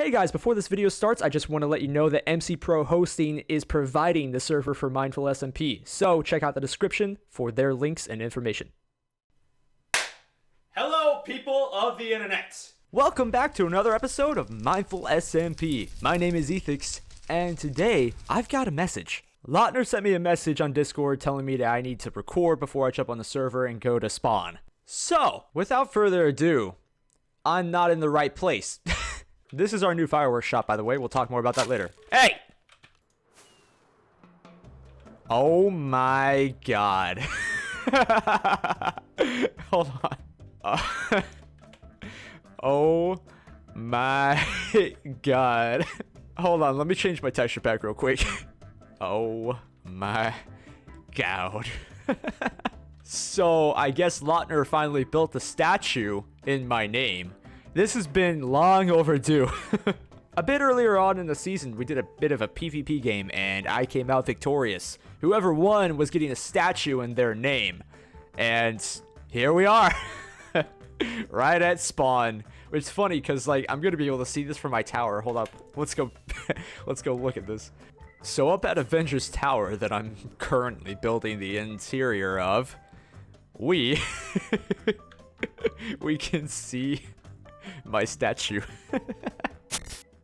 Hey guys, before this video starts, I just want to let you know that MC Pro Hosting is providing the server for Mindful SMP, so check out the description for their links and information. Hello, people of the internet! Welcome back to another episode of Mindful SMP. My name is Ethiqs, and today I've got a message. Lautner sent me a message on Discord telling me that I need to record before I jump on the server and go to spawn. So, without further ado, I'm not in the right place. This is our new fireworks shop, by the way. We'll talk more about that later. Hey! Oh my god. Hold on. Oh my god. Hold on, let me change my texture pack real quick. Oh my god. So, I guess Lautner finally built a statue in my name. This has been long overdue. A bit earlier on in the season, we did a bit of a PvP game, and I came out victorious. Whoever won was getting a statue in their name. And here we are. Right at spawn. It's funny, because, like, I'm going to be able to see this from my tower. Hold up. Let's go. Let's go look at this. So up at Avengers Tower that I'm currently building the interior of, we can see my statue.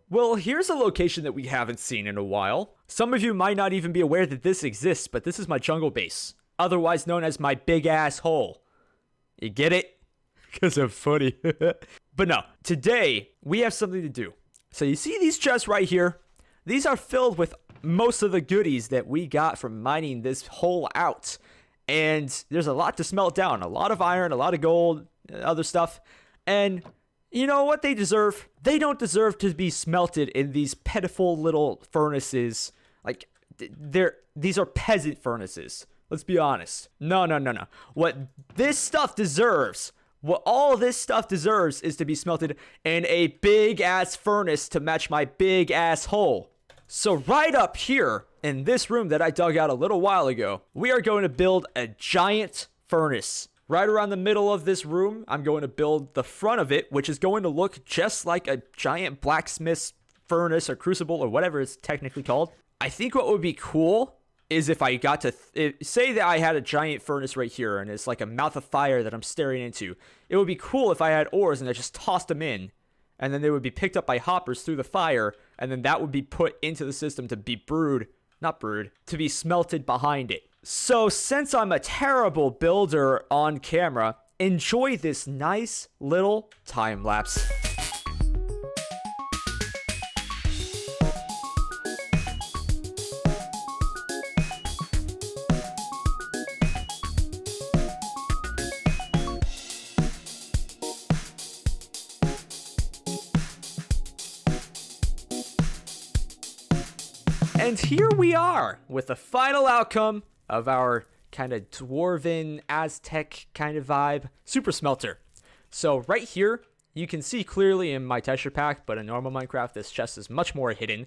Well, here's a location that we haven't seen in a while. Some of you might not even be aware that this exists, but this is my jungle base, otherwise known as my big ass hole. You get it? Because I'm funny. But no, today we have something to do. So you see these chests right here? These are filled with most of the goodies that we got from mining this hole out. And there's a lot to smelt down. A lot of iron, a lot of gold, other stuff. And you know what they deserve? They don't deserve to be smelted in these pitiful little furnaces. Like, these are peasant furnaces. Let's be honest. No. What this stuff deserves, what all this stuff deserves is to be smelted in a big-ass furnace to match my big-ass hole. So right up here in this room that I dug out a little while ago, we are going to build a giant furnace. Right around the middle of this room, I'm going to build the front of it, which is going to look just like a giant blacksmith's furnace or crucible or whatever it's technically called. I think what would be cool is if I got to, say that I had a giant furnace right here and it's like a mouth of fire that I'm staring into. It would be cool if I had ores and I just tossed them in, and then they would be picked up by hoppers through the fire, and then that would be put into the system to be to be smelted behind it. So since I'm a terrible builder on camera, enjoy this nice little time lapse. And here we are with the final outcome of our kind of dwarven Aztec kind of vibe super smelter. So right here, you can see clearly in my texture pack, but in normal Minecraft, this chest is much more hidden.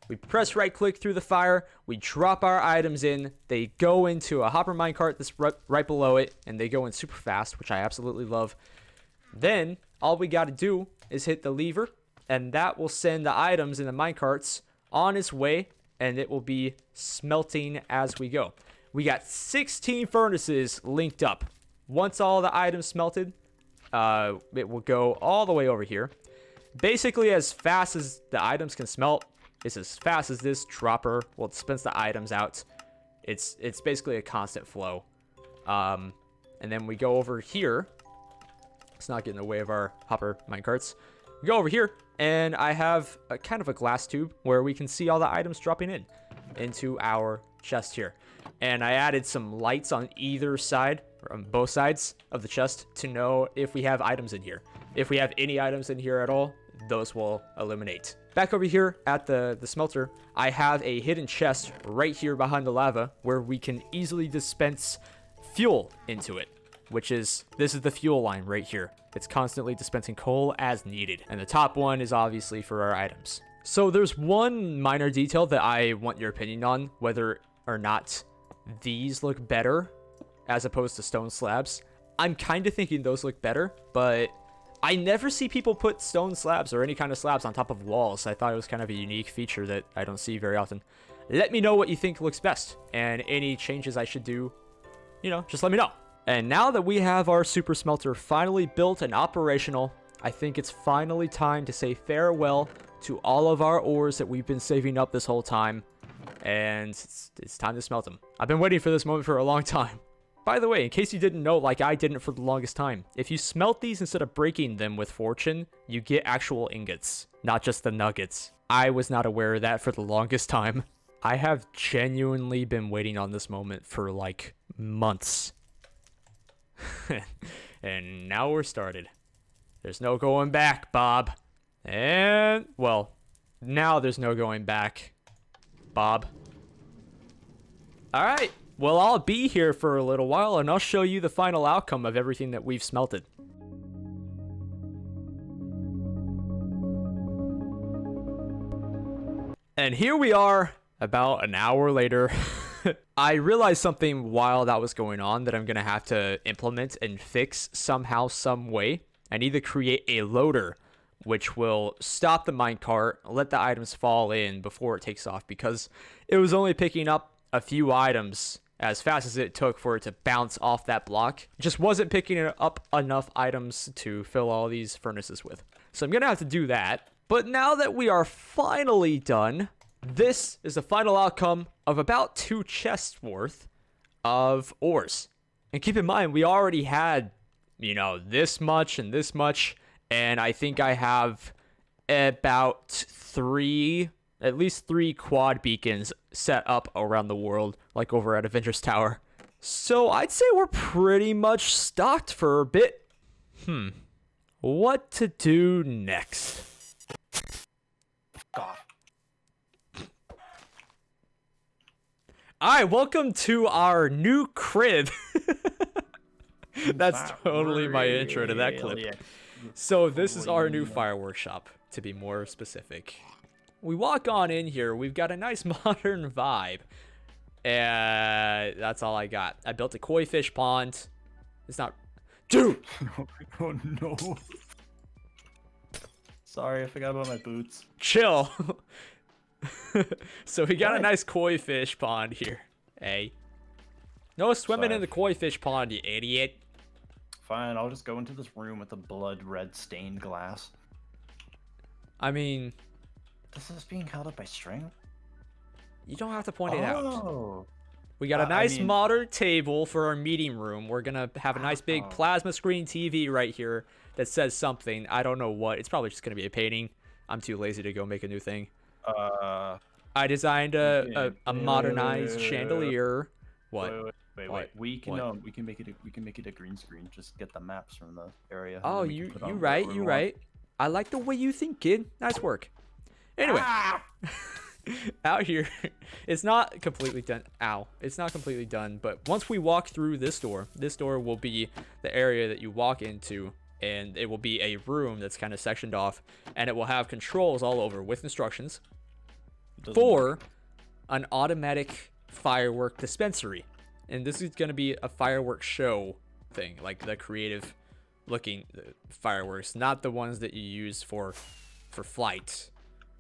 We press right click through the fire, we drop our items in, they go into a hopper minecart that's right below it, and they go in super fast, which I absolutely love. Then all we got to do is hit the lever, and that will send the items in the minecarts on its way, and it will be smelting as we go. We got 16 furnaces linked up. Once all the items smelted, it will go all the way over here. Basically, as fast as the items can smelt, it's as fast as this dropper will dispense the items out. It's basically a constant flow. And then we go over here. Let's not get in the way of our hopper minecarts. We go over here, and I have a kind of a glass tube where we can see all the items dropping in into our chest here. And I added some lights on either side, or on both sides of the chest, to know if we have items in here. If we have any items in here at all, those will illuminate. Back over here at the smelter, I have a hidden chest right here behind the lava where we can easily dispense fuel into it, which is, this is the fuel line right here. It's constantly dispensing coal as needed. And the top one is obviously for our items. So there's one minor detail that I want your opinion on, whether or not these look better as opposed to stone slabs. I'm kind of thinking those look better, but I never see people put stone slabs or any kind of slabs on top of walls. I thought it was kind of a unique feature that I don't see very often. Let me know what you think looks best, and any changes I should do, just let me know. And now that we have our super smelter finally built and operational, I think it's finally time to say farewell to all of our ores that we've been saving up this whole time. And it's time to smelt them. I've been waiting for this moment for a long time. By the way, in case you didn't know, like I didn't for the longest time, if you smelt these instead of breaking them with fortune, you get actual ingots, not just the nuggets. I was not aware of that for the longest time. I have genuinely been waiting on this moment for like months. And now we're started. There's no going back, Bob. And, well, now there's no going back, Bob. Alright. Well, I'll be here for a little while, and I'll show you the final outcome of everything that we've smelted. And here we are, about an hour later. I realized something while that was going on that I'm going to have to implement and fix somehow, some way. I need to create a loader, which will stop the minecart, let the items fall in before it takes off, because it was only picking up a few items as fast as it took for it to bounce off that block. It just wasn't picking up enough items to fill all these furnaces with. So I'm gonna have to do that. But now that we are finally done, this is the final outcome of about 2 chests worth of ores. And keep in mind, we already had, this much and this much, and I think I have about at least 3 quad beacons set up around the world, like over at Avengers Tower. So I'd say we're pretty much stocked for a bit. What to do next? God. Alright, welcome to our new crib. That's totally my intro to that clip. Yeah. So this is our new fireworks shop, to be more specific. We walk on in here, we've got a nice modern vibe. And that's all I got. I built a koi fish pond. It's not... Dude! Oh no. Sorry, I forgot about my boots. Chill. So we got a What? nice koi fish pond here. Hey. No swimming Sorry. in the koi fish pond, you idiot. Fine, I'll just go into this room with the blood red stained glass. I mean, This is being held up by string? you don't have to point it out. Oh. We got a I nice mean- modern table for our meeting room. We're gonna have a nice big Oh. plasma screen TV right here that says something. I don't know what. It's probably just gonna be a painting. I'm too lazy to go make a new thing. I designed a modernized chandelier. What? Wait. What? We can What? we can make it a green screen. Just get the maps from the area. and Oh, then we can you put on right, whatever we you want. right. I like the way you think, kid. Nice work. Anyway, Ah! out here, it's not completely done. Ow. It's not completely done, but once we walk through this door will be the area that you walk into, and it will be a room that's kind of sectioned off, and it will have controls all over with instructions Doesn't for an automatic firework dispensary. And this is going to be a fireworks show thing, like the creative looking fireworks, not the ones that you use for flight.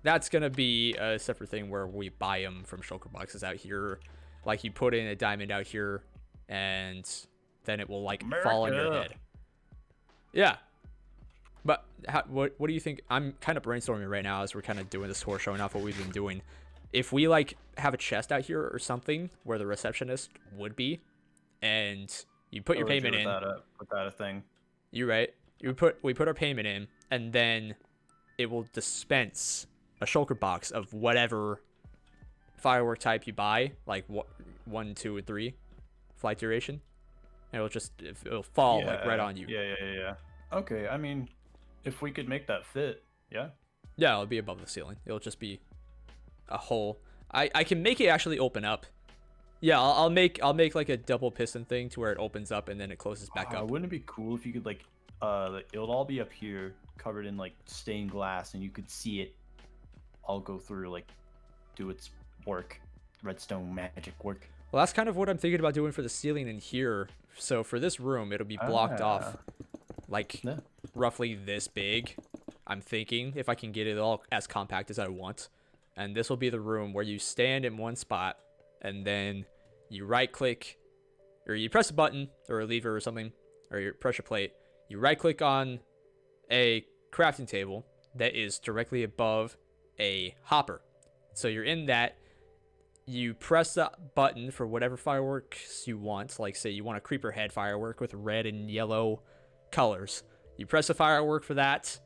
That's going to be a separate thing where we buy them from shulker boxes out here. Like you put in a diamond out here and then it will like fall on your America. head. Yeah. But what do you think? I'm kind of brainstorming right now as we're kind of doing this tour, showing off what we've been doing. If we like have a chest out here or something where the receptionist would be, and you put your What would you payment in. without a thing. You're right. We put our payment in, and then it will dispense a shulker box of whatever firework type you buy, like 1, 2, and 3 flight duration. And it'll fall like right on you. Yeah. Okay, I mean, if we could make that fit, yeah. Yeah, it'll be above the ceiling. It'll just be a hole. I can make it actually open up. Yeah, I'll make like a double piston thing to where it opens up and then it closes back up. Wouldn't it be cool if you could like it'll all be up here covered in like stained glass and you could see it all go through, like do its work, redstone magic work. Well, that's kind of what I'm thinking about doing for the ceiling in here. So for this room, it'll be blocked off. like Yeah. roughly this big. I'm thinking if I can get it all as compact as I want. And this will be the room where you stand in one spot and then you right click or you press a button or a lever or something or your pressure plate. You right click on a crafting table that is directly above a hopper. So you're in that. You press the button for whatever fireworks you want. Like, say you want a creeper head firework with red and yellow colors. You press a firework for that.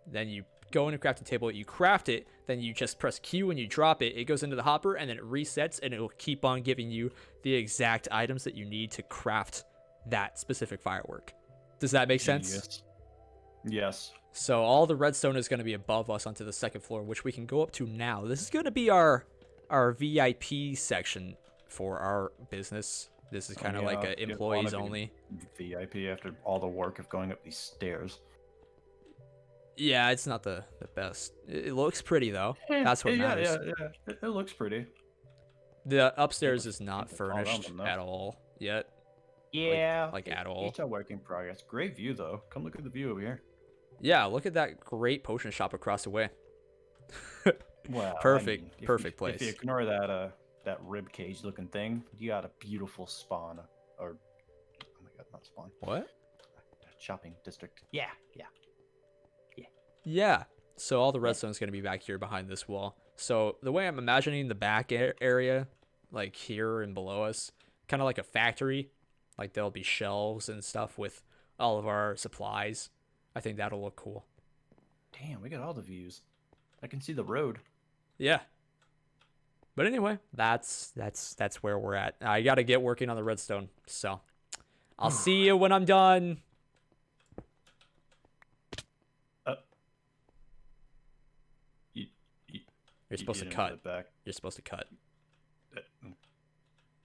Then you go in a crafting table. You craft it. Then you just press Q and you drop it. It goes into the hopper and then it resets and it will keep on giving you the exact items that you need to craft that specific firework. Does that make sense? Yes. So all the redstone is going to be above us onto the second floor, which we can go up to now. This is going to be our VIP section for our business. This is kind of like a employees only. VIP after all the work of going up these stairs. Yeah, it's not the best. It looks pretty though. That's what matters. Yeah. It looks pretty. The upstairs is not furnished at all yet. Yeah. Like at all. It's a work in progress. Great view though. Come look at the view over here. Yeah, look at that great potion shop across the way. Well, perfect place. If you ignore that rib cage looking thing, you got a beautiful spawn. Or oh my god, not spawn. What? Shopping district. Yeah. So all the redstone is going to be back here behind this wall. So the way I'm imagining the back area, like here and below us, kind of like a factory. Like there'll be shelves and stuff with all of our supplies. I think that'll look cool. Damn, we got all the views. I can see the road. Yeah. But anyway, that's where we're at. I got to get working on the redstone. So I'll see you when I'm done. You're supposed to cut. You're supposed to cut.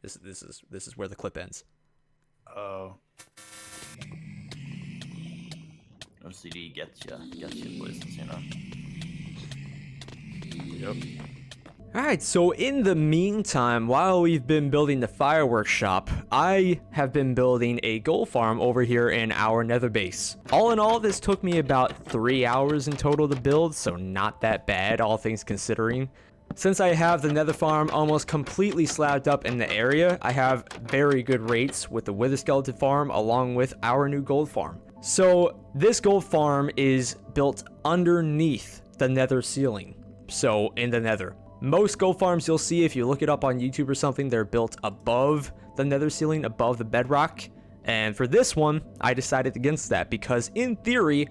This is where the clip ends. Oh. OCD gets you places, you know. Yep. Alright, so in the meantime, while we've been building the fireworks shop, I have been building a gold farm over here in our nether base. All in all, this took me about 3 hours in total to build, so not that bad, all things considering. Since I have the nether farm almost completely slabbed up in the area, I have very good rates with the wither skeleton farm along with our new gold farm. So this gold farm is built underneath the nether ceiling, so in the nether. Most gold farms you'll see, if you look it up on YouTube or something, they're built above the nether ceiling, above the bedrock. And for this one, I decided against that because in theory,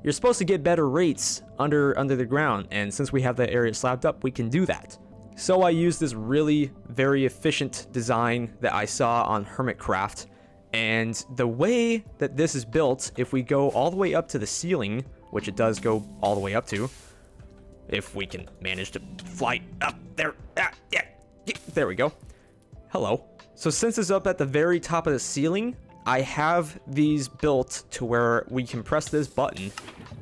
you're supposed to get better rates under the ground. And since we have that area slabbed up, we can do that. So I used this really very efficient design that I saw on Hermitcraft. And the way that this is built, if we go all the way up to the ceiling, which it does go all the way up to, if we can manage to fly up there. Yeah, there we go. Hello. So since it's up at the very top of the ceiling, I have these built to where we can press this button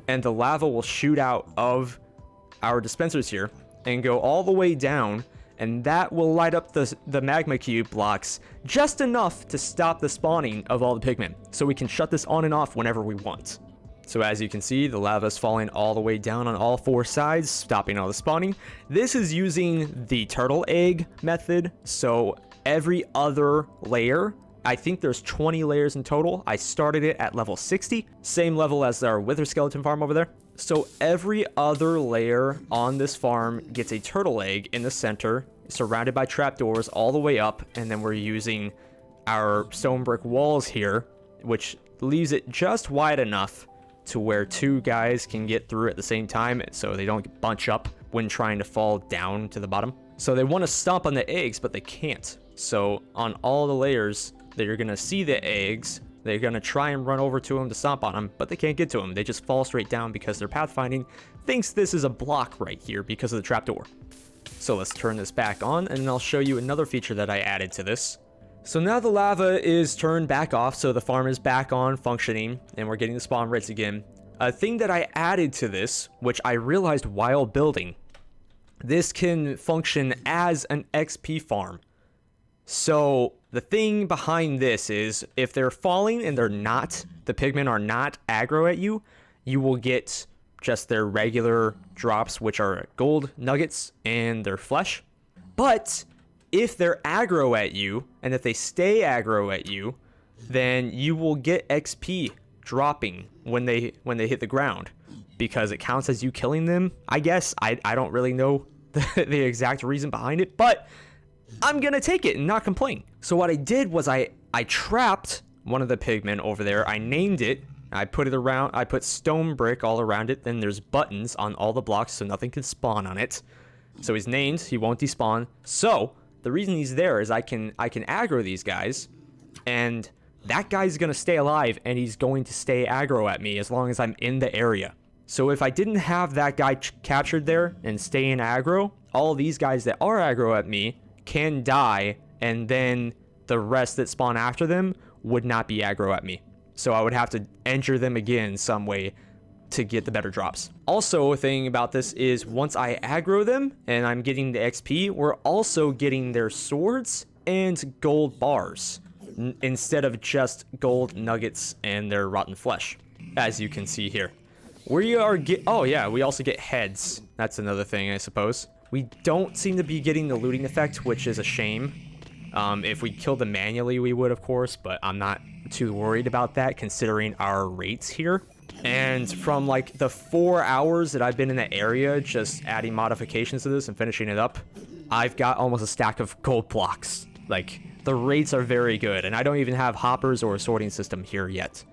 and the lava will shoot out of our dispensers here and go all the way down, and that will light up the magma cube blocks just enough to stop the spawning of all the pigmen. So we can shut this on and off whenever we want. So as you can see, the lava is falling all the way down on all four sides, stopping all the spawning. This is using the turtle egg method. So every other layer, I think there's 20 layers in total. I started it at level 60, same level as our wither skeleton farm over there. So every other layer on this farm gets a turtle egg in the center, surrounded by trapdoors all the way up. And then we're using our stone brick walls here, which leaves it just wide enough to where two guys can get through at the same time so they don't bunch up when trying to fall down to the bottom. So they want to stomp on the eggs, but they can't. So on all the layers that you're going to see the eggs, they're going to try and run over to them to stomp on them, but they can't get to them. They just fall straight down because their pathfinding thinks this is a block right here because of the trapdoor. So let's turn this back on and I'll show you another feature that I added to this. So now the lava is turned back off, so the farm is back on functioning, and we're getting the spawn rates again. A thing that I added to this, which I realized while building, this can function as an XP farm. So the thing behind this is if they're falling and the pigmen are not aggro at you, you will get just their regular drops, which are gold nuggets and their flesh. But if they're aggro at you, and if they stay aggro at you, then you will get XP dropping when they hit the ground, because it counts as you killing them. I guess I don't really know the exact reason behind it, but I'm gonna take it and not complain. So what I did was I trapped one of the pigmen over there. I named it. I put it around. I put stone brick all around it. Then there's buttons on all the blocks so nothing can spawn on it. So he's named. He won't despawn. So the reason he's there is I can aggro these guys, and that guy's gonna stay alive and he's going to stay aggro at me as long as I'm in the area. So if I didn't have that guy captured there and stay in aggro, all these guys that are aggro at me can die, and then the rest that spawn after them would not be aggro at me. So I would have to enter them again some way to get the better drops. Also, a thing about this is once I aggro them and I'm getting the XP, we're also getting their swords and gold bars instead of just gold nuggets and their rotten flesh, as you can see here. We also get heads. That's another thing, I suppose. We don't seem to be getting the looting effect, which is a shame. If we killed them manually, we would, of course, but I'm not too worried about that considering our rates here. And from like the 4 hours that I've been in the area just adding modifications to this and finishing it up, I've got almost a stack of gold blocks. Like, the rates are very good, and I don't even have hoppers or a sorting system here yet.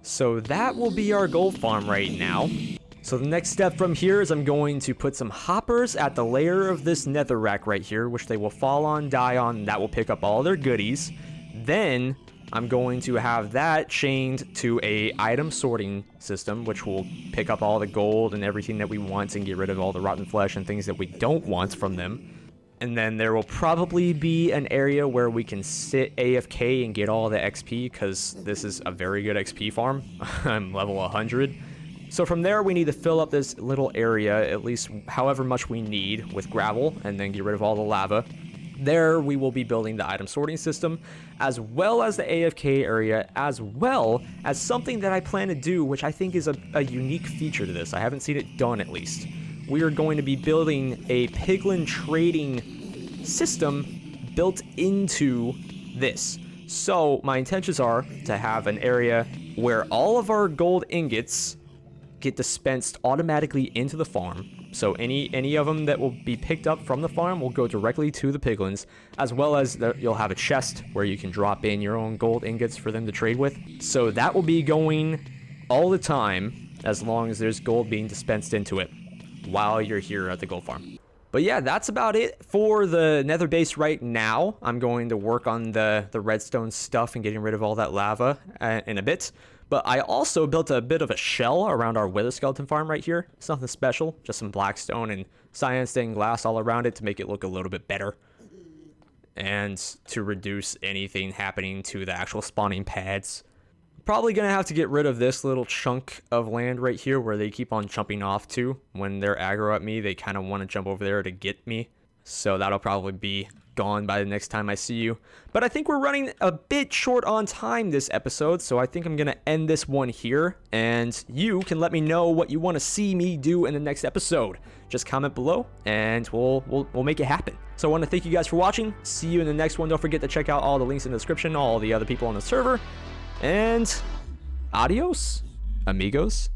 So that will be our gold farm right now. So the next step from here is I'm going to put some hoppers at the layer of this nether rack right here, which they will fall on, die on, and that will pick up all their goodies. Then I'm going to have that chained to a item sorting system, which will pick up all the gold and everything that we want and get rid of all the rotten flesh and things that we don't want from them. And then there will probably be an area where we can sit AFK and get all the XP, because this is a very good XP farm. I'm level 100. So from there, we need to fill up this little area, at least however much we need, with gravel, and then get rid of all the lava. There, we will be building the item sorting system, as well as the AFK area, as well as something that I plan to do, which I think is a unique feature to this. I haven't seen it done, at least. We are going to be building a piglin trading system built into this. So my intentions are to have an area where all of our gold ingots get dispensed automatically into the farm. So any of them that will be picked up from the farm will go directly to the piglins, as well as you'll have a chest where you can drop in your own gold ingots for them to trade with. So that will be going all the time as long as there's gold being dispensed into it while you're here at the gold farm. But yeah, that's about it for the nether base right now. I'm going to work on the redstone stuff and getting rid of all that lava in a bit. But I also built a bit of a shell around our wither skeleton farm right here. It's nothing special, just some blackstone and cyan stained glass all around it to make it look a little bit better. And to reduce anything happening to the actual spawning pads. Probably going to have to get rid of this little chunk of land right here where they keep on jumping off to. When they're aggro at me, they kind of want to jump over there to get me. So that'll probably be gone by the next time I see you. But I think we're running a bit short on time this episode, so I think I'm going to end this one here. And you can let me know what you want to see me do in the next episode. Just comment below, and we'll make it happen. So I want to thank you guys for watching. See you in the next one. Don't forget to check out all the links in the description, all the other people on the server. And adios, amigos.